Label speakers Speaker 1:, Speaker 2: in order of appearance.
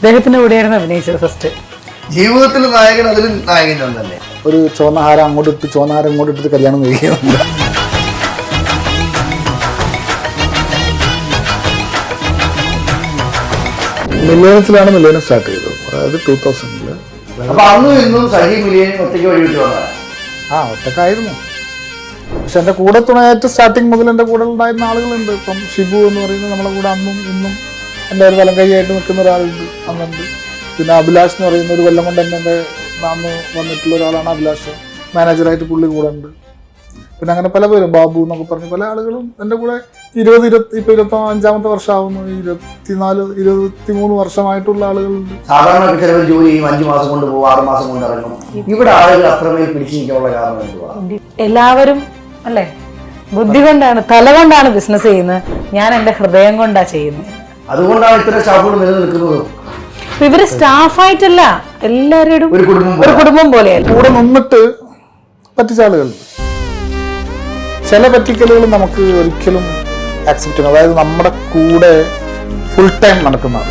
Speaker 1: അദ്ദേഹത്തിന്റെ കൂടെയായിരുന്നു അഭിനയിച്ചത് ഫസ്റ്റ്.
Speaker 2: ജീവിതത്തിൽ നായകൻ അതിൽ നായകൻ തന്നെ.
Speaker 3: ഒരു ചുവന്ന ഹാരം അങ്ങോട്ട് ഇട്ട് ചുവന്ന ഹാരം ഇങ്ങോട്ട് ഇട്ടിട്ട് കല്യാണം കഴിക്കുന്നുണ്ട്. മില്ലേനിയസിലാണ് മില്ലേനിയം സ്റ്റാർട്ട് ചെയ്തത്, അതായത് 2000-ല്.
Speaker 2: അപ്പൊ അന്നും ഇന്നും സഹി മില്ലേനിയം ഒറ്റയ്ക്ക് വഴിവിട്ട് വന്നതാണ്.
Speaker 3: ഒറ്റക്കായിരുന്നു. പക്ഷെ എൻ്റെ കൂടെ തുണയായിട്ട് സ്റ്റാർട്ടിങ് മുതൽ എൻ്റെ കൂടെ ഉണ്ടായിരുന്ന ആളുകളുണ്ട്. ഇപ്പം ഷിബു എന്ന് പറയുന്നത് നമ്മളെ കൂടെ അന്നും ഇന്നും എൻ്റെ ഒരു വലം കൈയായിട്ട് നിൽക്കുന്ന ഒരാളുണ്ട്, അന്നുണ്ട്. പിന്നെ അഭിലാഷ് എന്ന് പറയുന്ന ഒരു കൊല്ലം കൊണ്ട് തന്നെ എൻ്റെ അന്ന് വന്നിട്ടുള്ള ഒരാളാണ് അഭിലാഷ്. മാനേജറായിട്ട് പുള്ളി കൂടെ ഉണ്ട്. പിന്നെ അങ്ങനെ പല പേരും, ബാബു എന്നൊക്കെ പറഞ്ഞ് പല ആളുകളും എൻ്റെ കൂടെ 25-ാമത്തെ വർഷമാവുന്നു. 24-23 വർഷമായിട്ടുള്ള ആളുകളുണ്ട്.
Speaker 2: സാധാരണ ചിലവർ ജോലി ചെയ്യും, 5 മാസം കൊണ്ട് പോകും, 6 മാസം കൊണ്ട് ഇറങ്ങും. ഇവിടെ ആളുകൾ അത്രമേൽ പിടിച്ചു നിൽക്കാനുള്ള കാരണം എന്തുവാ?
Speaker 1: എല്ലാവരും അല്ലേ ബുദ്ധി കൊണ്ടാണ്, തല കൊണ്ടാണ് ബിസിനസ് ചെയ്യുന്നത്. ഞാൻ എൻ്റെ ഹൃദയം കൊണ്ടാണ് ചെയ്യുന്നത്.
Speaker 2: അതുകൊണ്ടാണ് ഇത്ര സ്റ്റാഫുകൾ നിലനിൽക്കുന്നത്.
Speaker 1: ഇവര് സ്റ്റാഫായിട്ടല്ല, എല്ലാവരും ഒരു കുടുംബം പോലെയല്ല.
Speaker 3: കൂടെ നിന്നിട്ട് പറ്റിച്ച ആളുകളുണ്ട്. ചില പറ്റിക്കലുകൾ നമുക്ക് ഒരിക്കലും ആക്സെപ്റ്റ് ചെയ്യണം. അതായത് നമ്മുടെ കൂടെ ഫുൾ ടൈം നടക്കുന്ന ആൾ,